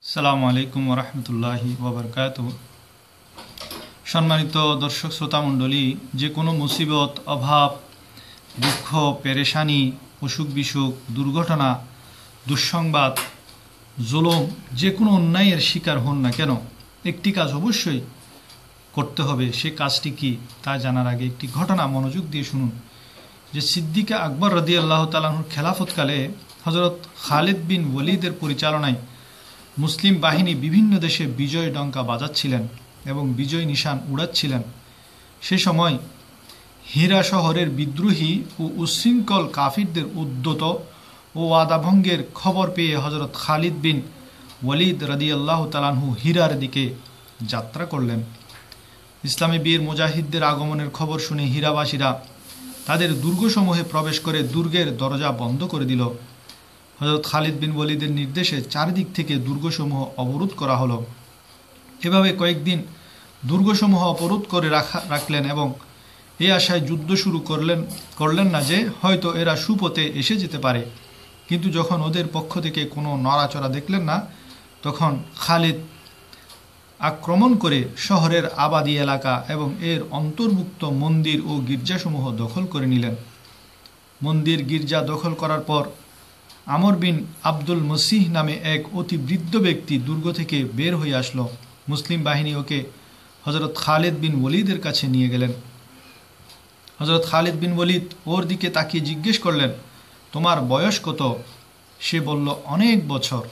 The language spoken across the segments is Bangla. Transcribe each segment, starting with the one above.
আসসালামু আলাইকুম ওয়া রাহমাতুল্লাহি ওয়া বারাকাতুহু। সম্মানিত দর্শক শ্রোতা মণ্ডলী, যে কোনো মুসিবত, অভাব, দুঃখ, পেরেশানি, অসুখ বিসুখ, দুর্ঘটনা, দুঃসংবাদ, জুলুম, যে কোনো অন্যায়ের শিকার হন না কেন, একটি কাজ অবশ্যই করতে হবে। সে কাজটি কি তা জানার আগে একটি ঘটনা মনোযোগ দিয়ে শুনুন। যে সিদ্দিকা আকবর রাদিয়াল্লাহু তাআলা আনহুর খেলাফতকালে হযরত খালিদ বিন ওয়ালিদের পরিচালনায় মুসলিম বাহিনী বিভিন্ন দেশে বিজয় ডঙ্কা বাজাচ্ছিলেন এবং বিজয় নিশান উড়াচ্ছিলেন। সে সময় হীরা শহরের বিদ্রোহী ও উচ্ছৃঙ্খল কাফিরদের উদ্যত ও ওয়াদাভঙ্গের খবর পেয়ে হযরত খালিদ বিন ওয়ালিদ রাদিয়াল্লাহু তাআলা আনহু হীরার দিকে যাত্রা করলেন। ইসলামী বীর মুজাহিদদের আগমনের খবর শুনে হীরাবাসীরা তাদের দুর্গসমূহে প্রবেশ করে দুর্গের দরজা বন্ধ করে দিল। হযরত খালিদ বিন ওয়ালিদের নির্দেশে চারিদিক থেকে দুর্গসমূহ অবরোধ করা হলো। এভাবে কয়েকদিন দুর্গসমূহ অবরোধ করে রাখলেন এবং এই আশায় যুদ্ধ শুরু করলেন না যে হয়তো এরা সুপথে এসে যেতে পারে। কিন্তু যখন ওদের পক্ষ থেকে কোনো নড়াচড়া দেখলেন না, তখন খালিদ আক্রমণ করে শহরের আবাদী এলাকা এবং এর অন্তর্ভুক্ত মন্দির ও গির্জাসমূহ দখল করে নিলেন। মন্দির গির্জা দখল করার পর আমর বিন আব্দুল মসিহ নামে এক অতি বৃদ্ধ ব্যক্তি দুর্গ থেকে বের হয়ে আসলো। মুসলিম বাহিনী ওকে হযরত খালিদ বিন ওয়ালিদের কাছে নিয়ে গেলেন। হযরত খালিদ বিন ওয়ালিদ ওর দিকে তাকিয়ে জিজ্ঞেস করলেন, তোমার বয়স কত? সে বলল, অনেক বছর।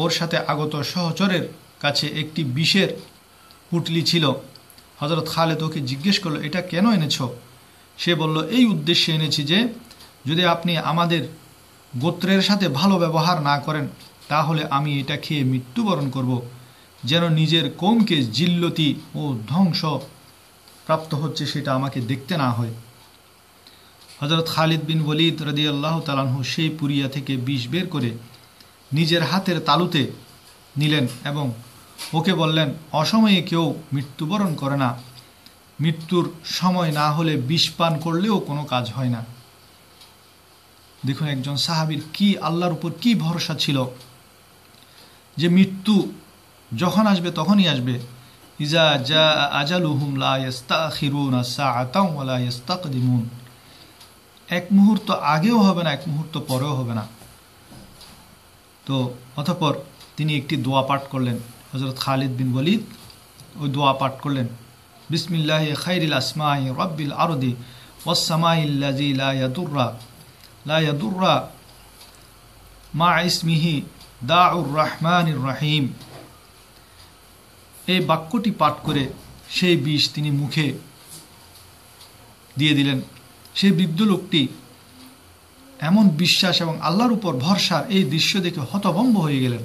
ওর সাথে আগত সহচরের কাছে একটি বিষের পুটলি ছিল। হযরত খালিদ ওকে জিজ্ঞেস করলো, এটা কেন এনেছ? সে বলল, এই উদ্দেশ্যে এনেছি যে যদি আপনি আমাদের গোত্রের সাথে ভালো ব্যবহার না করেন তাহলে আমি এটা খেয়ে মৃত্যুবরণ করব, যেন নিজের কওমকে জিল্লতি ও ধ্বংস প্রাপ্ত হচ্ছে সেটা আমাকে দেখতে না হয়। হযরত খালিদ বিন ওয়ালিদ রাদিয়াল্লাহু তাআলা আনহু সেই পুরিয়া থেকে বিষ বের করে নিজের হাতের তালুতে নিলেন এবং ওকে বললেন, অসময়ে কেউ মৃত্যুবরণ করে না, মৃত্যুর সময় না হলে বিষ পান করলেও কোনো কাজ হয় না। দেখুন একজন সাহাবীর কি আল্লাহর উপর কি ভরসা ছিল যে মৃত্যু যখন আসবে তখনই আসবে। ইজা জা আজালুহুম লা ইস্তাখিরুনা সাআতাও ওয়া লা ইস্তাকদিমুন। এক মুহূর্ত আগেও হবে না, এক মুহূর্ত পরেও হবে না। তো অতঃপর তিনি একটি দোয়া পাঠ করলেন। হযরত খালিদ বিন ওয়ালিদ ওই দোয়া পাঠ করলেন, বিসমিল্লাহি খাইরিল আসমাই রাব্বিল আরদি ওয়াস সামাইল্লাযী লা ইয়াদুররা মা ইসমিহি দাউর রহমানির রহিম। এই বাক্যটি পাঠ করে সেই বিষ তিনি মুখে দিয়ে দিলেন। সেই বৃদ্ধ লোকটি এমন বিশ্বাস এবং আল্লাহর উপর ভরসার এই দৃশ্য দেখে হতভম্ব হয়ে গেলেন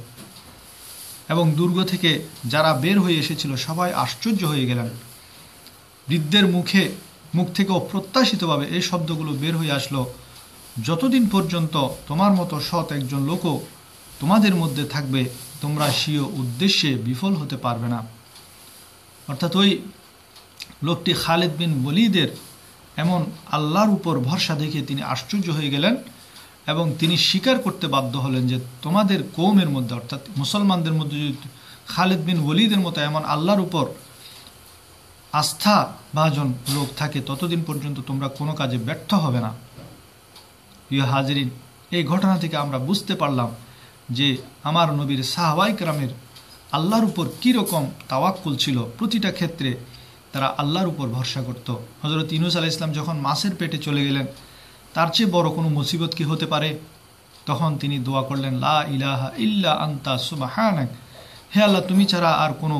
এবং দুর্গ থেকে যারা বের হয়ে এসেছিল সবাই আশ্চর্য হয়ে গেলেন। বৃদ্ধের মুখ থেকে অপ্রত্যাশিতভাবে এই শব্দগুলো বের হয়ে আসলো, যতদিন পর্যন্ত তোমার মতো সৎ একজন লোকও তোমাদের মধ্যে থাকবে তোমরা স্বীয় উদ্দেশ্যে বিফল হতে পারবে না। অর্থাৎ ওই লোকটি খালিদ বিন ওয়ালিদের এমন আল্লাহর উপর ভরসা দেখে তিনি আশ্চর্য হয়ে গেলেন এবং তিনি স্বীকার করতে বাধ্য হলেন যে তোমাদের কওমের মধ্যে অর্থাৎ মুসলমানদের মধ্যে যদি খালিদ বিন ওয়ালিদের মতো এমন আল্লাহর উপর আস্থাভাজন লোক থাকে ততদিন পর্যন্ত তোমরা কোনো কাজে ব্যর্থ হবে না। প্রিয় হাজিরিন, এই ঘটনা থেকে আমরা বুঝতে পারলাম যে আমার নবীর সাহাবায়ে কেরামের আল্লাহর উপর কীরকম তাওয়াক্কুল ছিল। প্রতিটা ক্ষেত্রে তারা আল্লাহর উপর ভরসা করত। হযরত ইউনূস আলাইহিস সালাম যখন মাছের পেটে চলে গেলেন, তার চেয়ে বড় কোনো মুসিবত কি হতে পারে? তখন তিনি দোয়া করলেন, লা ইলাহা ইল্লা আনতা সুবহানাক। হে আল্লাহ, তুমি ছাড়া আর কোনো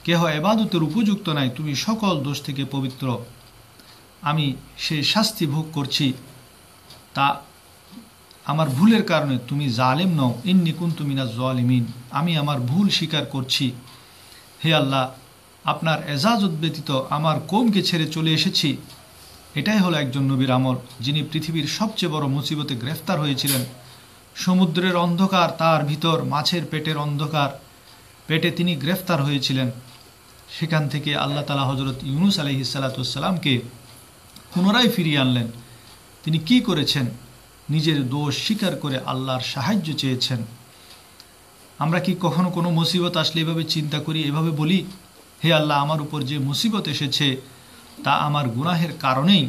কেহ ইবাদতের উপযুক্ত নাই, তুমি সকল দোষ থেকে পবিত্র। আমি সেই শাস্তি ভোগ করছি তা আমার ভুলের কারণে, তুমি জালেম নও। ইন্নী কুনতু মিনাজ জালিমিন। আমি আমার ভুল স্বীকার করছি। হে আল্লাহ, আপনার এজাজত ব্যতীত আমার কওমকে ছেড়ে চলে এসেছি। এটাই হলো একজন নবীর আমল, যিনি পৃথিবীর সবচেয়ে বড় মুসিবতে গ্রেফতার হয়েছিলেন। সমুদ্রের অন্ধকার, তার ভিতর মাছের পেটের অন্ধকার, পেটে তিনি গ্রেফতার হয়েছিলেন। সেখান থেকে আল্লাহ তাআলা হযরত ইউনূস আলাইহিস সালাতু ওয়াস সালামকে পুনরায় ফিরিয়ে আনলেন। তিনি কি করেছেন? নিজের দোষ স্বীকার করে আল্লাহর সাহায্য চেয়েছেন। আমরা কি কখনো কোনো মুসিবত আসলে এভাবে চিন্তা করি, এভাবে বলি, হে আল্লাহ, আমার উপর যে মুসিবত এসেছে তা আমার গুনাহের কারণেই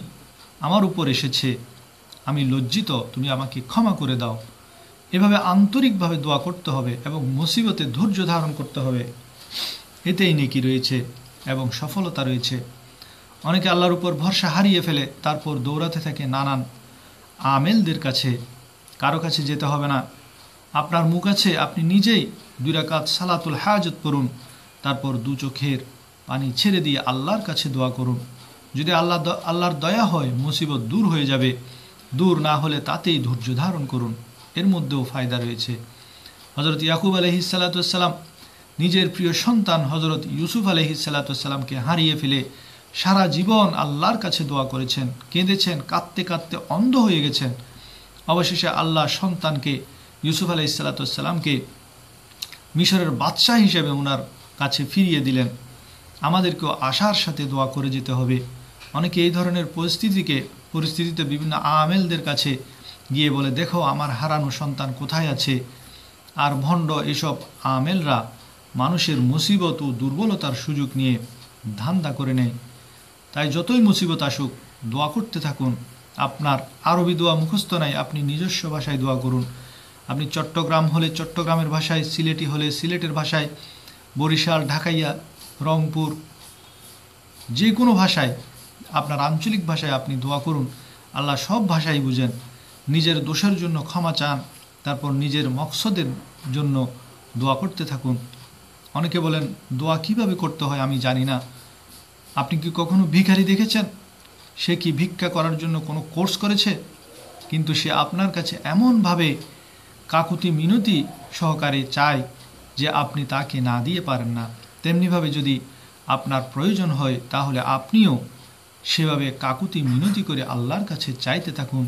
আমার উপর এসেছে, আমি লজ্জিত, তুমি আমাকে ক্ষমা করে দাও। এভাবে আন্তরিকভাবে দোয়া করতে হবে এবং মুসিবতে ধৈর্য ধারণ করতে হবে। এতেই নেকি রয়েছে এবং সফলতা রয়েছে। অনেকে আল্লাহর উপর ভরসা হারিয়ে ফেলে, তারপর দৌড়াতে থাকে নানান আমেলদের কাছে। কারো কাছে যেতে হবে না, আপনার মুখ আছে, আপনি নিজেই 2 রাকাত সালাতুল হাজত করুন, তারপর 2 চোখের পানি ছেড়ে দিয়ে আল্লাহর কাছে দোয়া করুন। যদি আল্লাহর দয়া হয় মুসিবত দূর হয়ে যাবে, দূর না হলে তাতেই ধৈর্য ধারণ করুন, এর মধ্যেও ফায়দা রয়েছে। হযরত ইয়াকুব আলাইহিসসালাম নিজের প্রিয় সন্তান হযরত ইউসুফ আলাইহিসসালামকে হারিয়ে ফেলে সারা জীবন আল্লাহর কাছে দোয়া করেছেন, কেঁদেছেন, কাঁদতে কাঁদতে অন্ধ হয়ে গেছেন। অবশেষে আল্লাহ সন্তানকে ইউসুফ আলাইহিসসালামকে মিশরের বাদশাহ হিসেবে ওনার কাছে ফিরিয়ে দিলেন। আমাদেরকেও আশার সাথে দোয়া করে যেতে হবে। অনেকে এই ধরনের পরিস্থিতিতে বিভিন্ন আমেলদের কাছে গিয়ে বলে, দেখো আমার হারানো সন্তান কোথায় আছে। আর ভণ্ড এসব আমেলরা মানুষের মুসিবত ও দুর্বলতার সুযোগ নিয়ে ধান্দা করে নেয়। তাই যতই মুসিবত আসুক দোয়া করতে থাকুন। আপনার আরবি দোয়া মুখস্থ নাই, আপনি নিজস্ব ভাষায় দোয়া করুন। আপনি চট্টগ্রাম হলে চট্টগ্রামের ভাষায়, সিলেটি হলে সিলেটের ভাষায়, বরিশাল, ঢাকাইয়া, রংপুর, যে কোনো ভাষায়, আপনার আঞ্চলিক ভাষায় আপনি দোয়া করুন। আল্লাহ সব ভাষাই বুঝেন। নিজের দোষের জন্য ক্ষমা চান, তারপর নিজের মকসদের জন্য দোয়া করতে থাকুন। অনেকে বলেন দোয়া কিভাবে করতে হয় আমি জানি না। আপনি কি কখনো ভিখারি দেখেছেন? সে কি ভিক্ষা করার জন্য কোনো কোর্স করেছে? কিন্তু সে আপনার কাছে এমনভাবে কাকুতি মিনতি সহকারে চায় যে আপনি তাকে না দিয়ে পারেন না। তেমনিভাবে যদি আপনার প্রয়োজন হয় তাহলে আপনিও সেভাবে কাকুতি মিনতি করে আল্লাহর কাছে চাইতে থাকুন।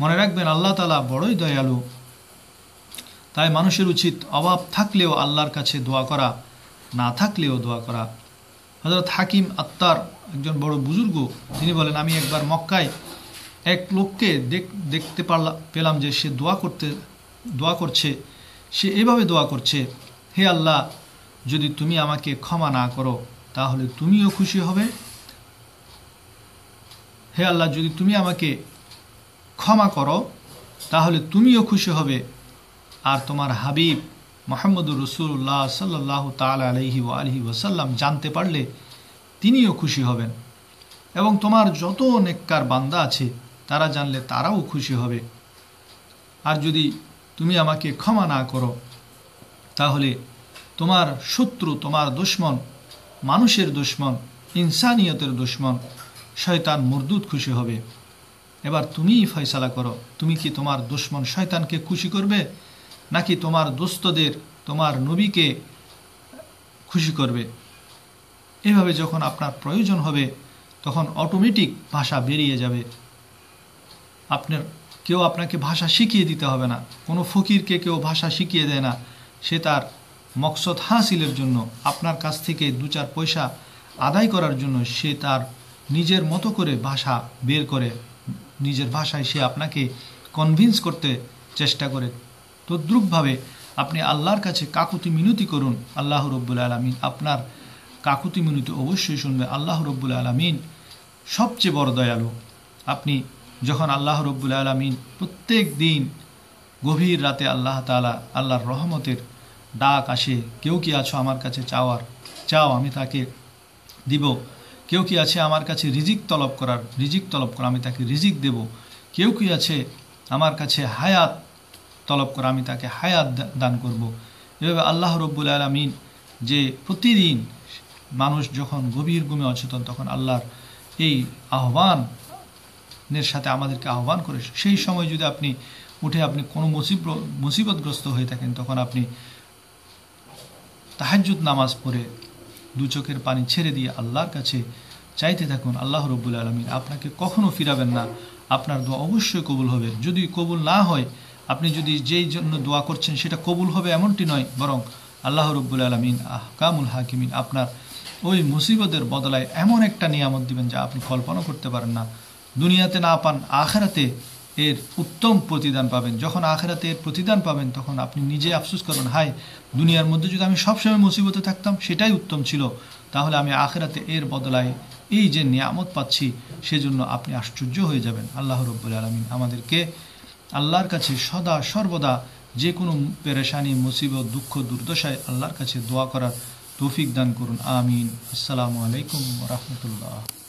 মনে রাখবেন আল্লাহ তাআলা বড়ই দয়ালু। তাই মানুষের উচিত অভাব থাকলেও আল্লাহর কাছে দোয়া করা, না থাকলেও দোয়া করা। হযরত হাকিম আত্তার একজন বড় বুজুর্গ, তিনি বলেন, আমি একবার মক্কায় এক লোককে দেখতে পেলাম যে সে দোয়া করছে। সে এভাবে দোয়া করছে, হে আল্লাহ, যদি তুমি আমাকে ক্ষমা না করো তাহলে তুমিও খুশি হবে। হে আল্লাহ, যদি তুমি আমাকে ক্ষমা করো তাহলে তুমিও খুশি হবে, আর তোমার হাবিব মুহাম্মদুর রাসূলুল্লাহ সাল্লাল্লাহু তাআলা আলাইহি ওয়া আলিহি ওয়াসাল্লাম জানতে পারলে তিনিও খুশি হবেন, এবং তোমার যত নেককার বান্দা আছে তারা জানলে তারাও খুশি হবে। আর যদি তুমি আমাকে ক্ষমা না করো তাহলে তোমার শত্রু, তোমার দুশমন, মানুষের দুশমন, ইনসানিয়তের দুশমন শয়তান মরদুদ খুশি হবে। এবার তুমিই ফয়সালা করো, তুমি কি তোমার দুশমন শয়তানকে খুশি করবে নাকি তোমার দোস্তদের, তোমার নবীকে খুশি করবে? এভাবে যখন আপনার প্রয়োজন হবে তখন অটোমেটিক ভাষা বেরিয়ে যাবে। কেউ আপনাকে ভাষা শিখিয়ে দিতে হবে না। কোনো ফকিরকে কেউ ভাষা শিখিয়ে দেয় না। সে তার মকসদ হাসিলের জন্য, আপনার কাছ থেকে 2-4 পয়সা আদায় করার জন্য সে তার নিজের মতো করে ভাষা বের করে, নিজের ভাষায় সে আপনাকে কনভিন্স করতে চেষ্টা করে। তদ্রূপভাবে আপনি আল্লাহর কাছে কাকুতি মিনতি করুন। আল্লাহ রব্বুল আলামিন আপনার কাকুতি মিনতি অবশ্যই শুনবে। আল্লাহ রব্বুল আলামিন সবচেয়ে বড় দয়ালু। আপনি যখন আল্লাহ রব্বুল আলামিন প্রত্যেক দিন গভীর রাতে আল্লাহ তাআলা, আল্লাহর রহমতের ডাক আসে, কেউ কি আছো আমার কাছে চাও আমি তাকে দিব। কেউ কি আছে আমার কাছে রিজিক তলব করার, আমি তাকে রিজিক দেব। কেউ কি আছে আমার কাছে হায়াত তলব করা, আমি তাকে হায়াত দান করব। এভাবে আল্লাহ রব্বুল আলামিন যে প্রতিদিন মানুষ যখন গভীর ঘুমে অচেতন তখন আল্লাহর এই আহ্বানের সাথে আমাদেরকে আহ্বান করে, সেই সময় যদি আপনি উঠে আপনি কোনো মুসিবতগ্রস্ত হয়ে থাকেন তখন আপনি তাহাজ্জুদ নামাজ পড়ে 2 চোখের পানি ছেড়ে দিয়ে আল্লাহর কাছে চাইতে থাকুন। আল্লাহ রব্বুল আলামিন আপনাকে কখনো ফিরাবেন না। আপনার দোয়া অবশ্যই কবুল হবে। যদি কবুল না হয়, আপনি যদি যেই জন্য দোয়া করছেন সেটা কবুল হবে এমনটি নয়, বরং আল্লাহ রব্বুল আলামিন আহকামুল হাকিমিন আপনার ওই মুসিবতের বদলায় এমন একটা নিয়ামত দিবেন যা আপনি কল্পনা করতে পারেন না। দুনিয়াতে না পান, আখিরাতে এর উত্তম প্রতিদান পাবেন। যখন আখিরাতে এর প্রতিদান পাবেন তখন আপনি নিজে আফসোস করবেন, হায় দুনিয়ার মধ্যে যদি আমি সবসময় মুসিবতে থাকতাম সেটাই উত্তম ছিল, তাহলে আমি আখিরাতে এর বদলায় এই যে নিয়ামত পাচ্ছি সেজন্য আপনি আশ্চর্য হয়ে যাবেন। আল্লাহ রাব্বুল আলামিন আমাদেরকে আল্লাহর কাছে সদা সর্বদা যে কোনো পেরেশানি, মুসিবত, দুঃখ, দুর্দশায় আল্লাহর কাছে দোয়া করার তৌফিক দান করুন। আমিন। আসসালামু আলাইকুম ওয়া রাহমাতুল্লাহ।